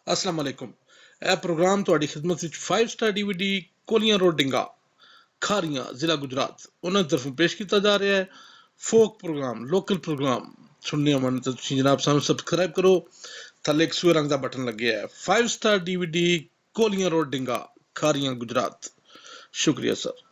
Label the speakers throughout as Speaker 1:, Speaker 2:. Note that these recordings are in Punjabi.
Speaker 1: अस्सलाम वालेकुम। ਇਹ ਪ੍ਰੋਗਰਾਮ ਤੁਹਾਡੀ ਖidmat ਵਿੱਚ 5 ਸਟਾਰ DVD ਕੋਲੀਆਂ ਰੋਡ ਡਿੰਗਾ ਖਾਰੀਆਂ ਜ਼ਿਲ੍ਹਾ ਗੁਜਰਾਤ ਉਹਨਾਂ ਦੀ ਤਰਫੋਂ ਪੇਸ਼ ਕੀਤਾ ਜਾ ਰਿਹਾ ਹੈ। ਫੋਕ ਪ੍ਰੋਗਰਾਮ ਲੋਕਲ ਪ੍ਰੋਗਰਾਮ ਸੁਣਨੇ ਆਉਣ ਤਾਂ ਤੁਸੀਂ ਜਨਾਬ ਸਾਨੂੰ ਸਬਸਕ੍ਰਾਈਬ ਕਰੋ। ਥੱਲੇ ਇੱਕ ਸੂਏ ਰੰਗ ਦਾ ਬਟਨ ਲੱਗਿਆ ਹੈ। 5 ਸਟਾਰ DVD ਕੋਲੀਆਂ ਰੋਡ ਡਿੰਗਾ ਖਾਰੀਆਂ ਗੁਜਰਾਤ। ਸ਼ੁਕਰੀਆ ਸਰ।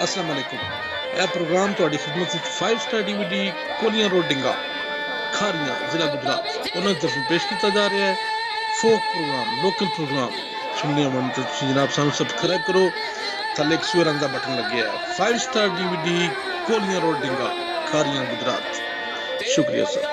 Speaker 1: अस्सलाम वालेकुम। ਇਹ ਪ੍ਰੋਗਰਾਮ ਤੁਹਾਡੀ ਖidmat ਵਿੱਚ 5 ਸਟਾਰ DVD ਕੋਲੀਆਂ ਰੋਡ ਡਿੰਗਾ ਖਾਰੀਆਂ ਜ਼ਿਲ੍ਹਾ ਗੁਜਰਾਤ ਉਹਨਾਂ ਦੀ ਤਰਫੋਂ ਪੇਸ਼ ਕੀਤਾ ਜਾ ਰਿਹਾ ਹੈ। ਫੋਕ ਪ੍ਰੋਗਰਾਮ ਲੋਕਲ ਪ੍ਰੋਗਰਾਮ ਸੁਣਨੇ ਹੋਣ ਤਾਂ ਤੁਸੀਂ ਜਨਾਬ ਸਾਨੂੰ ਸਬਸਕ੍ਰਾਈਬ ਕਰੋ। ਥੱਲੇ ਇੱਕ ਸੂਏ ਰੰਗ ਦਾ ਬਟਨ ਲੱਗਿਆ ਹੈ। 5 ਸਟਾਰ DVD ਕੋਲੀਆਂ ਰੋਡ ਡਿੰਗਾ ਖਾਰੀਆਂ ਗੁਜਰਾਤ। ਸ਼ੁਕਰੀਆ ਸਰ।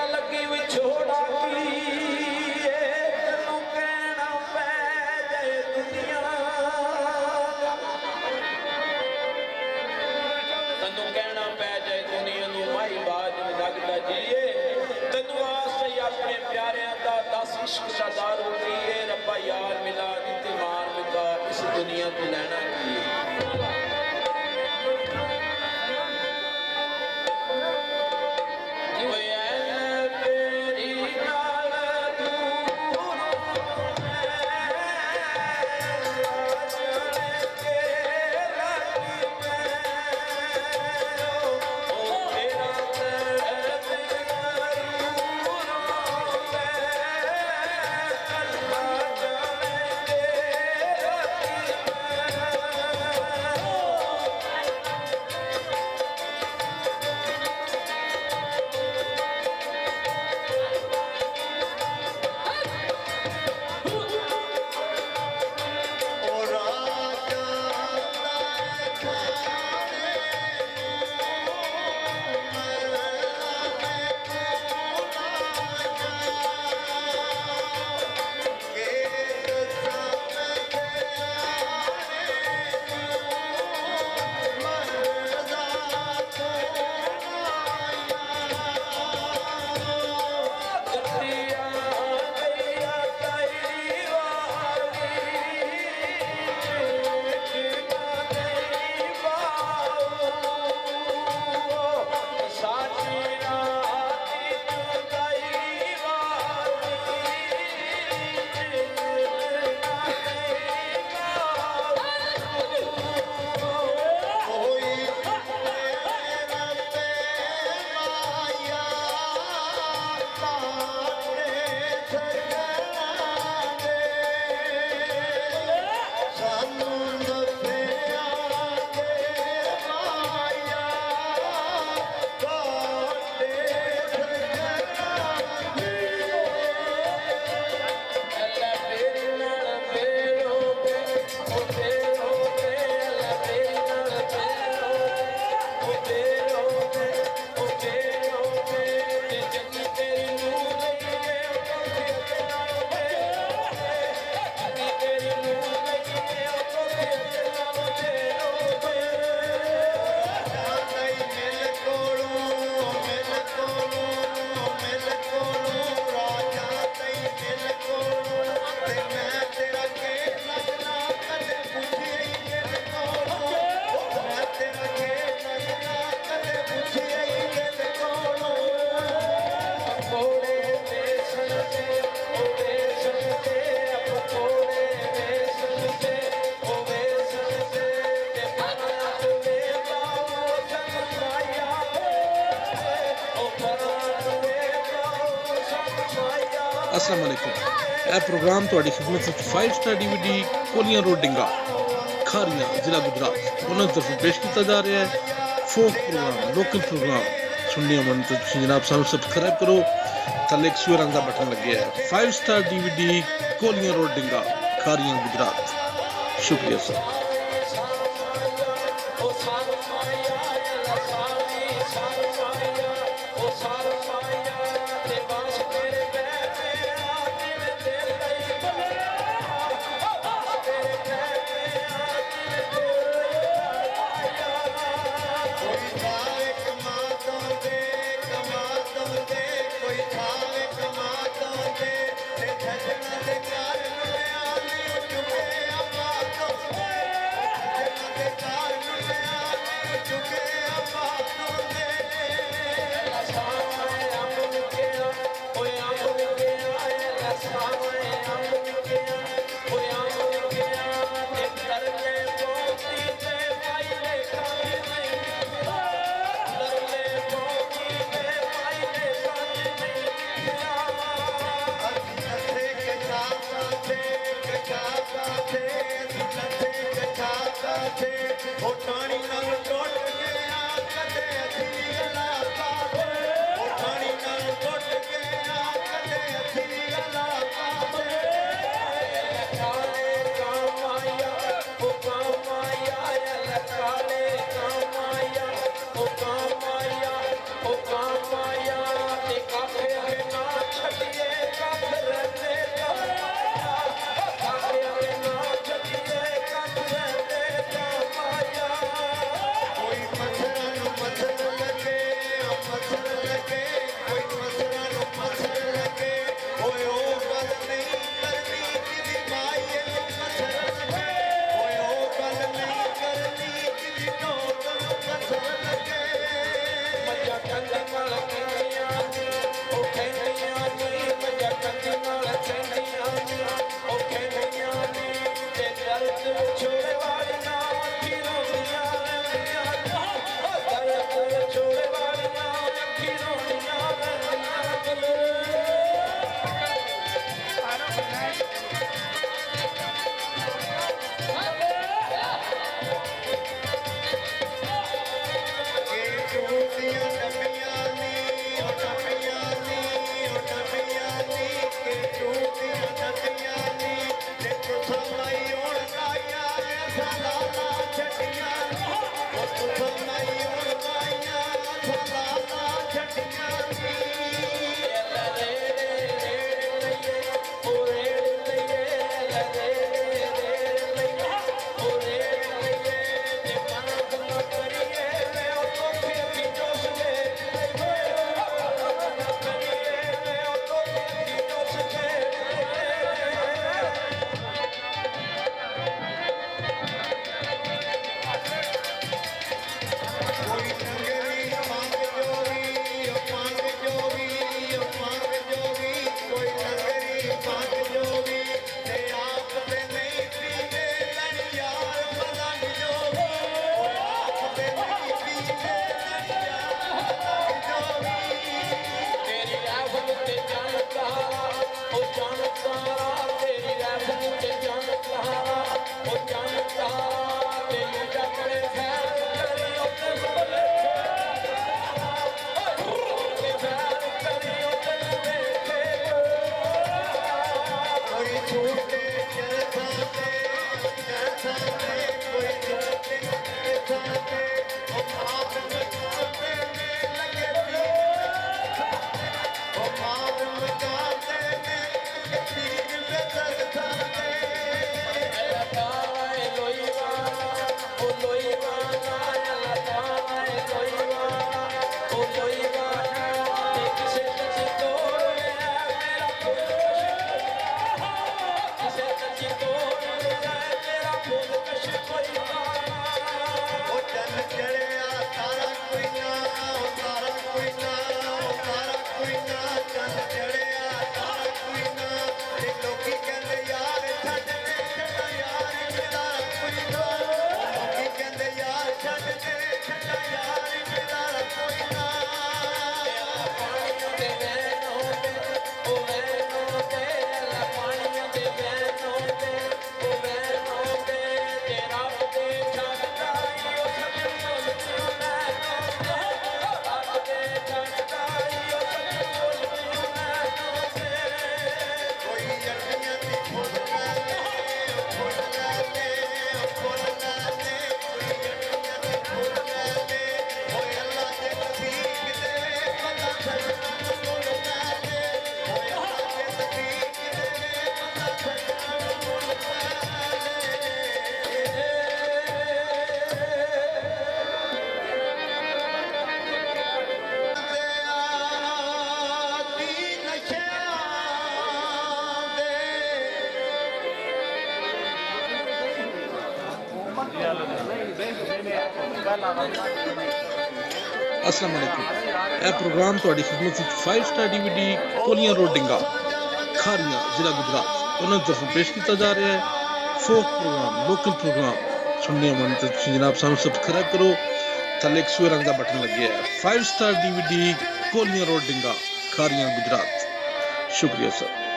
Speaker 1: अस्सलाम वालेकुम। ਇਹ ਪ੍ਰੋਗਰਾਮ ਤੁਹਾਡੀ ਖidmat ਵਿੱਚ 5 ਸਟਾਰ DVD ਕੋਲੀਆਂ ਰੋਡ ਡਿੰਗਾ ਖਾਰੀਆਂ ਜ਼ਿਲ੍ਹਾ ਗੁਜਰਾਤ ਉਹਨਾਂ ਦੀ ਤਰਫੋਂ ਪੇਸ਼ ਕੀਤਾ ਜਾ ਰਿਹਾ ਹੈ। ਫੋਕ ਪ੍ਰੋਗਰਾਮ ਲੋਕਲ ਪ੍ਰੋਗਰਾਮ ਸੁਣਨੇ ਹੋਣ ਤਾਂ ਤੁਸੀਂ ਜਨਾਬ ਸਾਨੂੰ ਸਬਸਕ੍ਰਾਈਬ ਕਰੋ। ਥੱਲੇ ਇੱਕ ਸੂਏ ਰੰਗ ਦਾ ਬਟਨ ਲੱਗਿਆ ਹੈ। 5 ਸਟਾਰ DVD ਕੋਲੀਆਂ ਰੋਡ ਡਿੰਗਾ ਖਾਰੀਆਂ ਗੁਜਰਾਤ। ਸ਼ੁਕਰੀਆ ਸਰ। अस्सलाम वालेकुम। ਇਹ ਪ੍ਰੋਗਰਾਮ ਤੁਹਾਡੀ ਖidmat ਵਿੱਚ 5 ਸਟਾਰ DVD ਕੋਲੀਆਂ ਰੋਡ ਡਿੰਗਾ ਖਾਰੀਆਂ ਜ਼ਿਲ੍ਹਾ ਗੁਜਰਾਤ ਉਹਨਾਂ ਦੀ ਤਰਫੋਂ ਪੇਸ਼ ਕੀਤਾ ਜਾ ਰਿਹਾ ਹੈ। ਫੋਕ ਪ੍ਰੋਗਰਾਮ ਲੋਕਲ ਪ੍ਰੋਗਰਾਮ ਸੁਣਨੇ ਮਨ ਤੇ ਤੁਸੀਂ ਜਨਾਬ ਸਾਨੂੰ ਸਬਸਕ੍ਰਾਈਬ ਕਰੋ। ਥੱਲੇ ਇੱਕ ਸੂਏ ਰੰਗ ਦਾ ਬਟਨ ਲੱਗਿਆ ਹੈ। 5 ਸਟਾਰ DVD ਕੋਲੀਆਂ ਰੋਡ ਡਿੰਗਾ ਖਾਰੀਆਂ ਗੁਜਰਾਤ। ਸ਼ੁਕਰੀਆ ਸਰ।